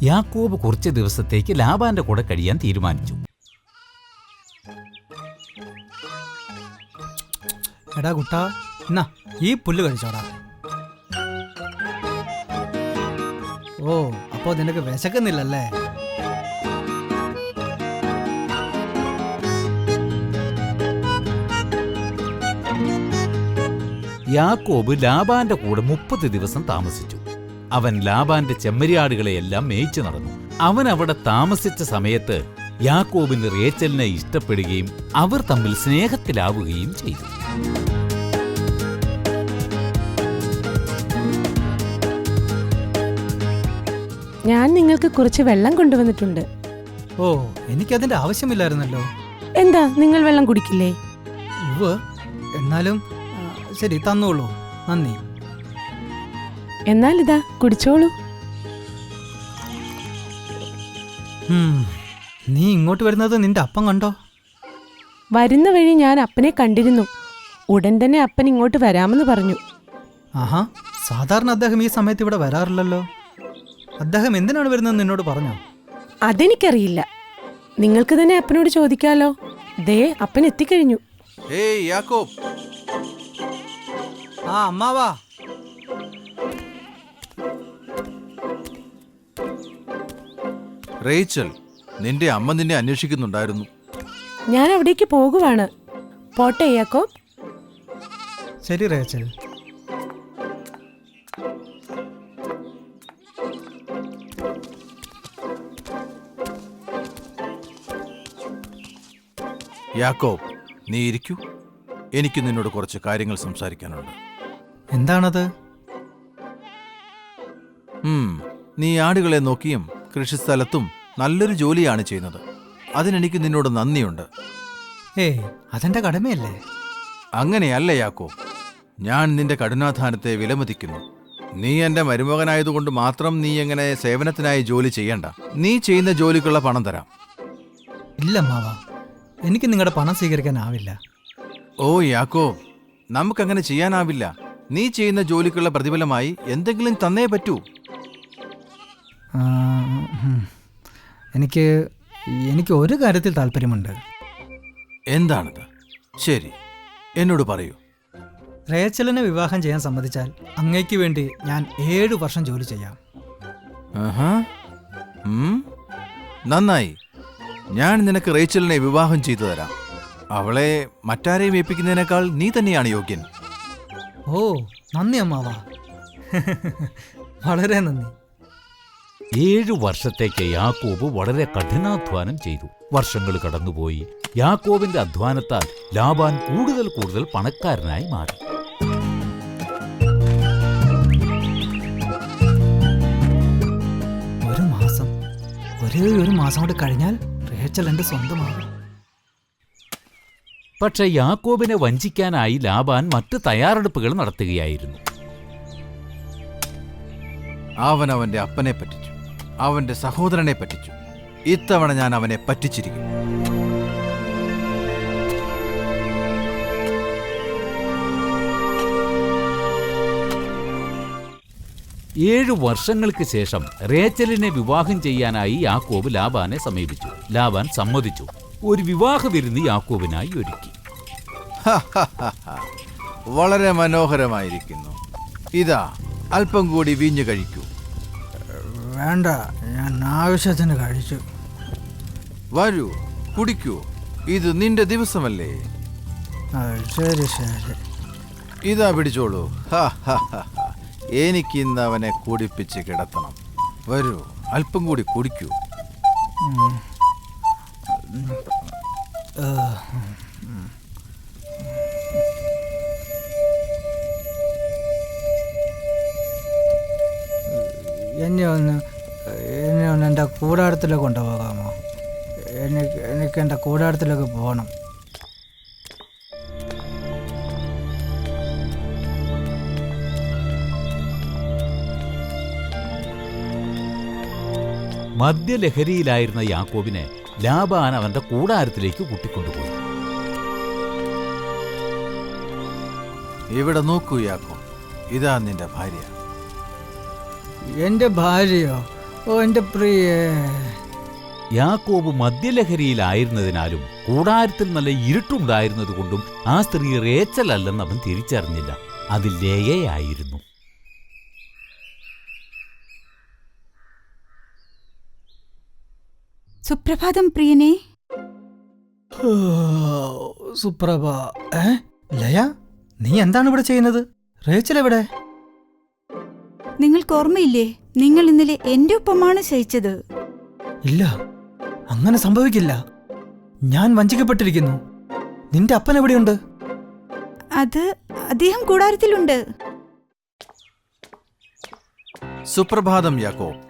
യാക്കോബ് കുറച്ച് ദിവസത്തേക്ക് ലാബാന്റെ കൂടെ കഴിയാൻ തീരുമാനിച്ചു. എടാ കുട്ടാ, എന്നാ ഈ പുല്ല് കഴിച്ചോടാ. ഓ, അപ്പോ നിനക്ക് വിശക്കുന്നില്ലല്ലേ? യാക്കോബ് ലാബാന്റെ കൂടെ 30 ദിവസം താമസിച്ചു. അവൻ ലാബാന്റെ ചെമ്മരിയാടുകളെയെല്ലാം മേയിച്ചു നടന്നു. അവൻ അവിടെ താമസിച്ച സമയത്ത് യാക്കോബിന് റേച്ചലിനെ ഇഷ്ടപ്പെടുകയും അവർ തമ്മിൽ സ്നേഹത്തിലാവുകയും ചെയ്തു. ഞാൻ നിങ്ങൾക്ക് കുറച്ച് വെള്ളം കൊണ്ടുവന്നിട്ടുണ്ട്. ഓ, എനിക്കതിന്റെ ആവശ്യമില്ലായിരുന്നല്ലോ. എന്താ, നിങ്ങൾ വെള്ളം കുടിക്കില്ലേ? ഉവ്വ്, എന്നാലും ശരി, തന്നോളൂ. നന്ദി. എന്നാൽ ഇതാ, കുടിച്ചോളൂ. നീ ഇങ്ങോട്ട് വരുന്നത് നിന്റെ അപ്പം കണ്ടോ? വരുന്ന വഴി ഞാൻ അപ്പനെ കണ്ടിരുന്നു. ഉടൻ തന്നെ അപ്പൻ ഇങ്ങോട്ട് വരാമെന്ന് പറഞ്ഞു. ആഹാ, സാധാരണ അദ്ദേഹം ഈ സമയത്ത് ഇവിടെ വരാറില്ലല്ലോ. അദ്ദേഹം എന്തിനാണ് വരുന്നത് നിന്നോട് പറഞ്ഞോ? അതെനിക്കറിയില്ല. നിങ്ങൾക്ക് തന്നെ അപ്പനോട് ചോദിക്കാലോ. ദേ, അപ്പൻ എത്തിക്കഴിഞ്ഞു. ഏയ് യാക്കോബ്. ആ അമ്മാവാ. റേച്ചൽ, നിന്റെ അമ്മ നിന്നെ അന്വേഷിക്കുന്നുണ്ടായിരുന്നു. ഞാൻ അവിടേക്ക് പോകുവാണ്. പോട്ടെ യാക്കോബ്. ശരി റേച്ചൽ. യാക്കോബ്, നീ ഇരിക്കൂ. എനിക്ക് നിന്നോട് കുറച്ച് കാര്യങ്ങൾ സംസാരിക്കാനുണ്ട്. എന്താണത്? നീ ആടുകളെ നോക്കിയും കൃഷിസ്ഥലത്തും നല്ലൊരു ജോലിയാണ് ചെയ്യുന്നത്. അതിനെനിക്ക് നിന്നോട് നന്ദിയുണ്ട്. ഏയ്, അതെന്റെ കടമയല്ലേ? അങ്ങനെയല്ല യാക്കോബ്, ഞാൻ നിന്റെ കഠിനാധ്വാനത്തെ വിലമതിക്കുന്നു. നീ എൻ്റെ മരുമകനായതുകൊണ്ട് മാത്രം നീ എങ്ങനെ സേവനത്തിനായി ജോലി ചെയ്യണ്ട. നീ ചെയ്യുന്ന ജോലിക്കുള്ള പണം തരാം. ഇല്ല അമ്മാവാ, എനിക്ക് നിങ്ങളുടെ പണം സ്വീകരിക്കാനാവില്ല. ഓ യാക്കോബ്, നമുക്കങ്ങനെ ചെയ്യാനാവില്ല. നീ ചെയ്യുന്ന ജോലിക്കുള്ള പ്രതിഫലമായി എന്തെങ്കിലും തന്നേ പറ്റൂ. എനിക്ക് ഒരു കാര്യത്തിൽ താല്പര്യമുണ്ട്. എന്താണത്? ശരി, എന്നോട് പറയൂ. റേച്ചലിനെ വിവാഹം ചെയ്യാൻ സമ്മതിച്ചാൽ അങ്ങയ്ക്ക് വേണ്ടി ഞാൻ 7 വർഷം ജോലി ചെയ്യാം. നന്നായി. ഞാൻ നിനക്ക് റേച്ചലിനെ വിവാഹം ചെയ്തു തരാം. അവളെ മറ്റാരെയും ഏൽപ്പിക്കുന്നതിനേക്കാൾ നീ തന്നെയാണ് യോഗ്യൻ. ഓ, നന്ദി അമ്മാവാ. വളരെ നന്ദി. 7 വർഷത്തേക്ക് യാക്കോബ് വളരെ കഠിനാധ്വാനം ചെയ്തു. വർഷങ്ങൾ കടന്നുപോയി. യാക്കോബിന്റെ അധ്വാനത്താൽ ലാബാൻ കൂടുതൽ പണക്കാരനായി മാറി. ഒരു മാസം കൂടി കഴിഞ്ഞാൽ റേച്ചൽ എന്റെ സ്വന്തമാകും. പക്ഷെ യാക്കോബിനെ വഞ്ചിക്കാനായി ലാബാൻ മറ്റ് തയ്യാറെടുപ്പുകൾ നടത്തുകയായിരുന്നു. അവൻ അവന്റെ അപ്പനെ പറ്റിച്ചു, അവന്റെ സഹോദരനെ പറ്റിച്ചു. ഇത്തവണ ഞാൻ അവനെ പറ്റിച്ചിരിക്കും. ഏഴു വർഷങ്ങൾക്ക് ശേഷം റേച്ചലിനെ വിവാഹം ചെയ്യാനായി യാക്കോബ് ലാബാനെ സമീപിച്ചു. ലാബാൻ സമ്മതിച്ചു. ഒരു വിവാഹ വിരുന്ന് യാക്കോബിനായി ഒരുക്കി. വളരെ മനോഹരമായിരിക്കുന്നു. ഇതാ, അല്പം കൂടി വീഞ്ഞു കഴിക്കൂ. വേണ്ട, ഞാൻ ആവശ്യത്തിന് കഴിച്ചു. വരൂ, കുടിക്കൂ. ഇത് നിന്റെ ദിവസമല്ലേ? ശരി ശരി. ഇതാ പിടിച്ചോളൂ. എനിക്കിന്ന് അവനെ കുടിപ്പിച്ച് കിടത്തണം. വരൂ, അല്പം കൂടി കുടിക്കൂ. എന്നെ ഒന്ന് എൻ്റെ കൂടാരത്തിലേക്ക് കൊണ്ടുപോകാമോ? എനിക്ക് എൻ്റെ കൂടാരത്തിലേക്ക് പോകണം. മദ്യലഹരിയിലായിരുന്ന യാക്കോബിനെ ലാബാൻ അവന്റെ കൂടാരത്തിലേക്ക് കൂട്ടിക്കൊണ്ടുപോയി. ഇവിടെ നോക്കൂ യാക്കോബ്, ഇതാ നിന്റെ ഭാര്യ. എന്റെ ഭാര്യയോ? ഓ എന്റെ പ്രിയേ. യാക്കോബ് മദ്യലഹരിയിലായിരുന്നതിനാലും കൂടാരത്തിൽ നല്ല ഇരുട്ടുണ്ടായിരുന്നതുകൊണ്ടും ആ സ്ത്രീ റേച്ചൽ അല്ലെന്ന് അവൻ തിരിച്ചറിഞ്ഞില്ല. അത് ലേയയായിരുന്നു. സുപ്രഭാതം പ്രിയനെ. സുപ്രഭ. ലയ, നീ എന്താണ് ഇവിടെ ചെയ്യുന്നത്? റേച്ചൽ എവിടെ? നിങ്ങൾക്ക് ഓർമ്മയില്ലേ, നിങ്ങൾ ഇന്നലെ എന്റെ ഒപ്പമാണ് ശയിച്ചത്. ഇല്ല, അങ്ങനെ സംഭവിക്കില്ല. ഞാൻ വഞ്ചിക്കപ്പെട്ടിരിക്കുന്നു. നിന്റെ അപ്പൻ എവിടെയുണ്ട്? അത് അദ്ദേഹം കൂടാരത്തിലുണ്ട്. സുപ്രഭാതം യാക്കോബ്.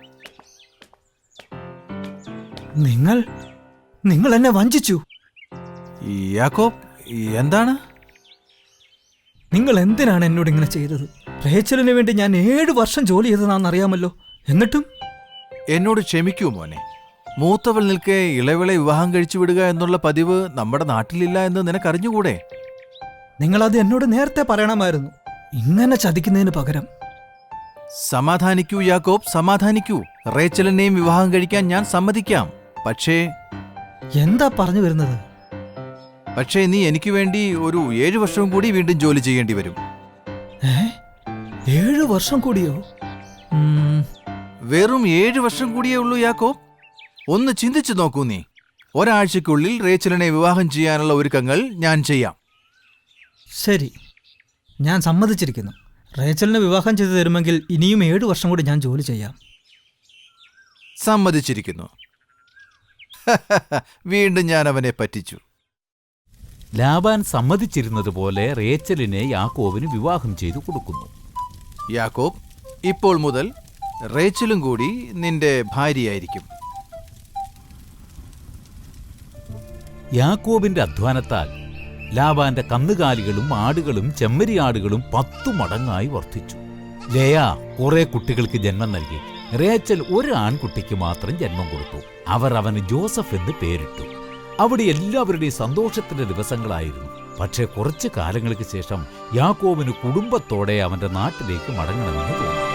നിങ്ങൾ എന്നെ വഞ്ചിച്ചു. യാക്കോബ്, എന്താണ്? നിങ്ങൾ എന്തിനാണ് എന്നോട് ഇങ്ങനെ ചെയ്തത്? റേച്ചലിന് വേണ്ടി ഞാൻ 7 വർഷം ജോലി ചെയ്തതാണെന്നറിയാമല്ലോ. എന്നിട്ടും എന്നോട് ക്ഷമിക്കൂ മോനെ. മൂത്തവൾ നിൽക്കെ ഇളവിളെ വിവാഹം കഴിച്ചു വിടുക എന്നുള്ള പതിവ് നമ്മുടെ നാട്ടിലില്ല എന്ന് നിനക്കറിഞ്ഞുകൂടെ? നിങ്ങളത് എന്നോട് നേരത്തെ പറയണമായിരുന്നു, ഇങ്ങനെ ചതിക്കുന്നതിന് പകരം. സമാധാനിക്കൂ യാക്കോബ്, സമാധാനിക്കൂ. റേച്ചലിനെയും വിവാഹം കഴിക്കാൻ ഞാൻ സമ്മതിക്കാം. എന്താ പറഞ്ഞു വരുന്നത്? പക്ഷേ നീ എനിക്ക് വേണ്ടി ഒരു 7 വർഷവും കൂടി വീണ്ടും ജോലി ചെയ്യേണ്ടി വരും. 7 വർഷം കൂടിയോ? വെറും 7 വർഷം കൂടിയേ ഉള്ളൂ യാക്കോബ്. ഒന്ന് ചിന്തിച്ചു നോക്കൂ നീ. ഒരാഴ്ചക്കുള്ളിൽ റേച്ചലിനെ വിവാഹം ചെയ്യാനുള്ള ഒരുക്കങ്ങൾ ഞാൻ ചെയ്യാം. ശരി, ഞാൻ സമ്മതിച്ചിരിക്കുന്നു. റേച്ചലിനെ വിവാഹം ചെയ്തു തരുമെങ്കിൽ ഇനിയും 7 വർഷം കൂടി ഞാൻ ജോലി ചെയ്യാം. സമ്മതിച്ചിരിക്കുന്നു. വീണ്ടും ഞാൻ അവനെ പറ്റിച്ചു. ലാബാൻ സമ്മതിച്ചിരുന്നതുപോലെ റേച്ചലിനെ യാക്കോബിന് വിവാഹം ചെയ്തു കൊടുക്കുന്നു. യാക്കോബ്, ഇപ്പോൾ മുതൽ റേച്ചലും കൂടി നിന്റെ ഭാര്യയായിരിക്കും. യാക്കോബിന്റെ അധ്വാനത്താൽ ലാബാന്റെ കന്നുകാലികളും ആടുകളും ചെമ്മരിയാടുകളും 10 മടങ്ങായി വർദ്ധിച്ചു. ലേയ കുറെ കുട്ടികൾക്ക് ജന്മം നൽകി. റേച്ചൽ ഒരു ആൺകുട്ടിക്ക് മാത്രം ജന്മം കൊടുത്തു. അവർ അവന് ജോസഫ് എന്ന് പേരിട്ടു. അവിടെ എല്ലാവരുടെയും സന്തോഷത്തിന്റെ ദിവസങ്ങളായിരുന്നു. പക്ഷേ കുറച്ചു കാലങ്ങൾക്ക് ശേഷം യാക്കോബിന് കുടുംബത്തോടെ അവന്റെ നാട്ടിലേക്ക് മടങ്ങണമെന്ന് തോന്നി.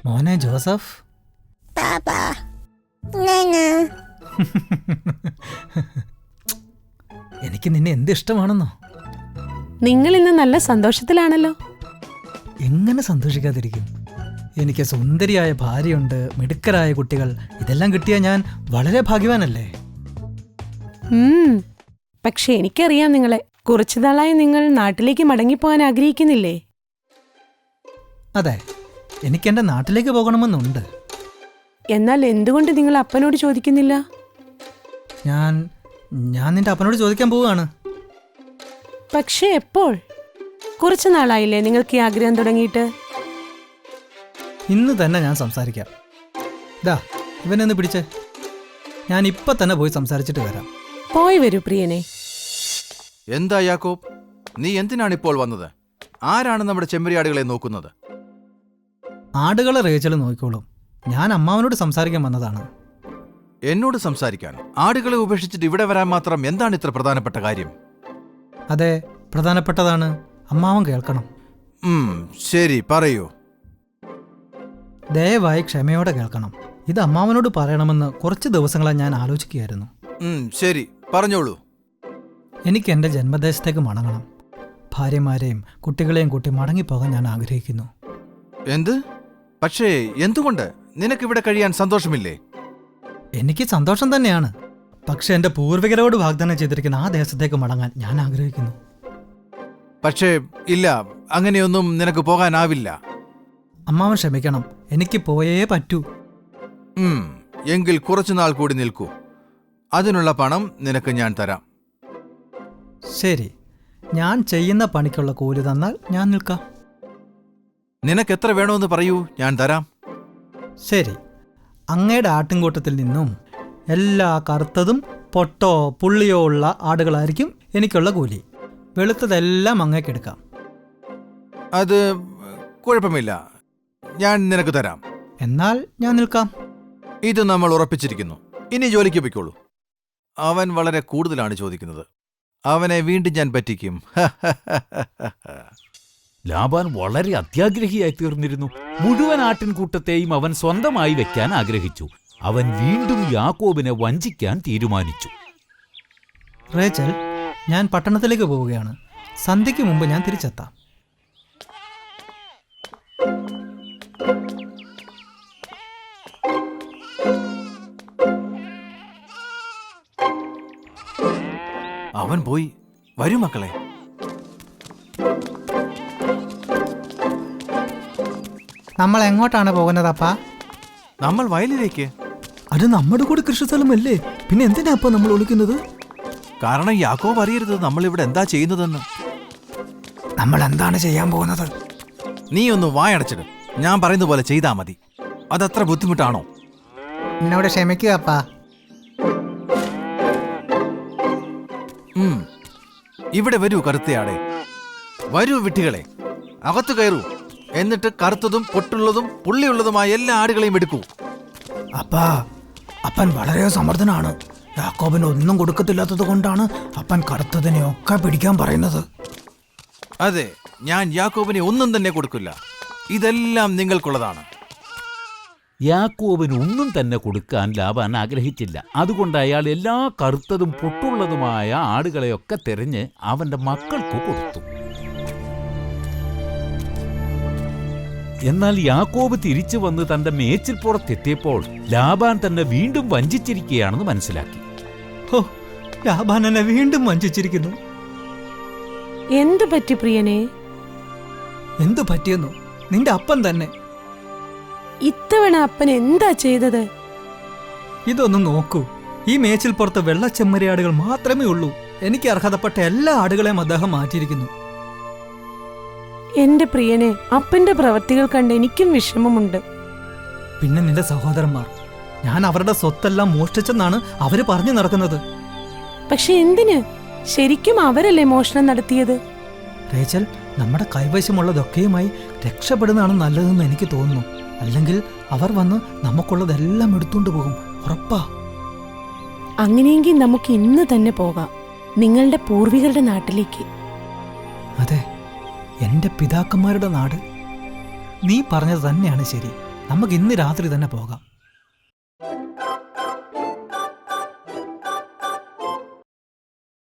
മോനെ ജോസഫ്. എനിക്ക് നിന്നെ എന്ത് ഇഷ്ടമാണെന്നോ. നിങ്ങൾ ഇന്ന് നല്ല സന്തോഷത്തിലാണല്ലോ. എങ്ങനെ സന്തോഷിക്കാതിരിക്കും? എനിക്ക് സുന്ദരിയായ ഭാര്യയുണ്ട്, മിടുക്കരായ കുട്ടികൾ. ഇതെല്ലാം കിട്ടിയ ഞാൻ വളരെ ഭാഗ്യവാനല്ലേ. പക്ഷെ എനിക്കറിയാം നിങ്ങളെ. കുറച്ചു നാളായി നിങ്ങൾ നാട്ടിലേക്ക് മടങ്ങിപ്പോകാൻ ആഗ്രഹിക്കുന്നില്ലേ? അതെ, എനിക്കെൻ്റെ നാട്ടിലേക്ക് പോകണമെന്നുണ്ട്. എന്നാൽ എന്തുകൊണ്ട് നിങ്ങൾ അപ്പനോട് ചോദിക്കുന്നില്ല? ഞാൻ നിന്റെ അപ്പനോട് ചോദിക്കാൻ പോവുകയാണ്. പക്ഷേ എപ്പോൾ? കുറച്ചു നാളായില്ലേ നിങ്ങൾക്ക് ഈ ആഗ്രഹം തുടങ്ങിയിട്ട്? ഇന്ന് തന്നെ ഞാൻ സംസാരിക്കാം. ഇവനൊന്ന് പിടിച്ചേ. ഞാൻ ഇപ്പൊ തന്നെ പോയി സംസാരിച്ചിട്ട് വരാം. പോയി വരൂ പ്രിയനെ. എന്താ യാക്കോബ്, നീ എന്തിനാണിപ്പോൾ വന്നത്? ആരാണ് നമ്മുടെ ചെമ്മരിയാടുകളെ നോക്കുന്നത്? ആടുകളെ റേച്ചൽ നോക്കിക്കോളും. ഞാൻ അമ്മാവനോട് സംസാരിക്കാൻ വന്നതാണ്. എന്നോട് സംസാരിക്കാൻ? ആടുകളെ ഉപേക്ഷിച്ചിട്ട് ഇവിടെ വരാൻ മാത്രം എന്താണ് ഇത്ര പ്രധാനപ്പെട്ട കാര്യം? അതെ, പ്രധാനപ്പെട്ടതാണ്. അമ്മാവൻ കേൾക്കണം. ശരി, പറയൂ. ദയവായി ക്ഷമയോടെ കേൾക്കണം. ഇത് അമ്മാവനോട് പറയണമെന്ന് കുറച്ച് ദിവസങ്ങളായി ഞാൻ ആലോചിക്കുകയായിരുന്നു. ശരി, പറഞ്ഞോളൂ. എനിക്ക് എൻ്റെ ജന്മദേശത്തേക്ക് മടങ്ങണം. ഭാര്യമാരെയും കുട്ടികളെയും കൂട്ടി മടങ്ങിപ്പോകാൻ ഞാൻ ആഗ്രഹിക്കുന്നു. എന്ത്? പക്ഷേ എന്തുകൊണ്ട്? നിനക്കിവിടെ കഴിയാൻ സന്തോഷമില്ലേ? എനിക്ക് സന്തോഷം തന്നെയാണ്. പക്ഷെ എൻ്റെ പൂർവികരോട് വാഗ്ദാനം ചെയ്തിരിക്കുന്ന ആ ദേശത്തേക്ക് മടങ്ങാൻ ഞാൻ ആഗ്രഹിക്കുന്നു. പക്ഷേ ഇല്ല, അങ്ങനെയൊന്നും നിനക്ക് പോകാനാവില്ല. അമ്മാവൻ ക്ഷമിക്കണം, എനിക്ക് പോയേ പറ്റൂ. എങ്കിൽ കുറച്ചുനാൾ കൂടി നിൽക്കൂ. അതിനുള്ള പണം നിനക്ക് ഞാൻ തരാം. ശരി, ഞാൻ ചെയ്യുന്ന പണിക്കുള്ള കൂലി തന്നാൽ ഞാൻ നിൽക്കാം. നിനക്കെത്ര വേണമെന്ന് പറയൂ, ഞാൻ തരാം. ശരി, അങ്ങയുടെ ആട്ടിൻകൂട്ടത്തിൽ നിന്നും എല്ലാ കറുത്തതും പൊട്ടോ പുള്ളിയോ ഉള്ള ആടുകളായിരിക്കും എനിക്കുള്ള കൂലി. വെളുത്തതെല്ലാം അങ്ങേക്കെടുക്കാം. അത് കുഴപ്പമില്ല, ഞാൻ നിനക്ക് തരാം. എന്നാൽ ഞാൻ നിൽക്കാം. ഇത് നമ്മൾ ഉറപ്പിച്ചിരിക്കുന്നു. ഇനി ജോലിക്ക് പൊയ്ക്കോളൂ. അവൻ വളരെ കൂടുതലാണ് ചോദിക്കുന്നത്. അവനെ വീണ്ടും ഞാൻ പറ്റിക്കും. ലാബാൻ വളരെ അത്യാഗ്രഹിയായി തീർന്നിരുന്നു. മുഴുവൻ ആട്ടിൻകൂട്ടത്തെയും അവൻ സ്വന്തമായി വെക്കാൻ ആഗ്രഹിച്ചു. അവൻ വീണ്ടും യാക്കോബിനെ വഞ്ചിക്കാൻ തീരുമാനിച്ചു. റേച്ചൽ, ഞാൻ പട്ടണത്തിലേക്ക് പോവുകയാണ്. സന്ധ്യയ്ക്ക് മുമ്പ് ഞാൻ തിരിച്ചെത്താം. അവൻ പോയി. വരൂ മക്കളെ. നമ്മൾ എങ്ങോട്ടാണ് പോകുന്നത് അപ്പാ? നമ്മൾ വയലിലേക്ക്. അത് നമ്മുടെ കൂടെ കൃഷിസ്ഥലമല്ലേ, പിന്നെ എന്തിനാ അപ്പ നമ്മൾ ഒളിക്കുന്നത്? കാരണം യാക്കോബ് അറിയരുത് നമ്മൾ ഇവിടെ എന്താ ചെയ്യുന്നതെന്ന്. നമ്മൾ എന്താണ് ചെയ്യാൻ പോകുന്നത്? നീ ഒന്ന് വായടച്ചിട്. ഞാൻ പറയുന്ന പോലെ ചെയ്താ മതി. അതത്ര ബുദ്ധിമുട്ടാണോ? എന്നോട് ക്ഷമിക്കുക അപ്പാ. ഇവിടെ വരൂ കറുത്തയാടെ. വരൂ വിട്ടികളെ, അകത്തു കയറൂ. എന്നിട്ട് കറുത്തതും പൊട്ടുള്ളതും പുള്ളിയുള്ളതുമായ എല്ലാ ആടുകളെയും എടുക്കൂ. അപ്പാ, അപ്പൻ വളരെ സമർത്ഥനാണ്. യാക്കോബിന് ഒന്നും കൊടുക്കത്തില്ലാത്തത് കൊണ്ടാണ് അപ്പൻ കറുത്തതിനെയൊക്കെ പിടിക്കാൻ പറയുന്നത്. അതെ, ഞാൻ യാക്കോബിനെ ഒന്നും തന്നെ കൊടുക്കില്ല. ഇതെല്ലാം നിങ്ങൾക്കുള്ളതാണ്. യാക്കോബിന് ഒന്നും തന്നെ കൊടുക്കാൻ ലാബാൻ ആഗ്രഹിച്ചില്ല. അതുകൊണ്ട് അയാൾ എല്ലാ കറുത്തതും പൊട്ടുള്ളതുമായ ആടുകളെയൊക്കെ തെരഞ്ഞ് അവന്റെ മക്കൾക്ക് കൊടുത്തു. എന്നാൽ യാക്കോബ് തിരിച്ചു വന്ന് തന്റെ മേച്ചിൽപ്പുറത്തെത്തിയപ്പോൾ ലാബാൻ തന്നെ വീണ്ടും വഞ്ചിച്ചിരിക്കുകയാണെന്ന് മനസ്സിലാക്കി. ഓ, ലാബാൻ എന്നെ വീണ്ടും വഞ്ചിച്ചിരിക്കുന്നു. എന്തു പറ്റി പ്രിയനെ? എന്തു പറ്റിയെന്നു? നിന്റെ അപ്പൻ തന്നെ. ഇത്തവണ അപ്പൻ എന്താ ചെയ്തത്? ഇതൊന്ന് നോക്കൂ. ഈ മേച്ചിൽപ്പുറത്ത് വെള്ളച്ചെമ്മരിയാടുകൾ മാത്രമേ ഉള്ളൂ. എനിക്ക് അർഹതപ്പെട്ട എല്ലാ ആടുകളെയും അദ്ദേഹം മാറ്റിയിരിക്കുന്നു. എന്റെ പ്രിയനെ, അപ്പന്റെ പ്രവൃത്തികൾ കണ്ട് എനിക്കും വിഷമമുണ്ട്. പിന്നെ നിന്റെ സഹോദരന്മാർ, ഞാൻ അവരുടെ സ്വത്തെല്ലാം മോഷ്ടിച്ചെന്നാണ് അവര് പറഞ്ഞു നടക്കുന്നത്. പക്ഷെ എന്തിന്? ശരിക്കും അവരല്ലേ മോഷണം നടത്തിയത്? റേച്ചൽ, നമ്മുടെ കൈവശമുള്ളതൊക്കെയുമായി രക്ഷപ്പെടുന്നതാണ് നല്ലതെന്ന് എനിക്ക് തോന്നുന്നു. അല്ലെങ്കിൽ അവർ വന്ന് നമുക്കുള്ളതെല്ലാം എടുത്തുകൊണ്ട് പോകും. ഉറപ്പാ. അങ്ങനെയെങ്കിൽ നമുക്ക് ഇന്ന് തന്നെ പോകാം, നിങ്ങളുടെ പൂർവികരുടെ നാട്ടിലേക്ക്. അതെ, എന്റെ പിതാക്കന്മാരുടെ നാട്. നീ പറഞ്ഞത് തന്നെയാണ് ശരി. നമുക്ക് ഇന്ന് രാത്രി തന്നെ പോകാം.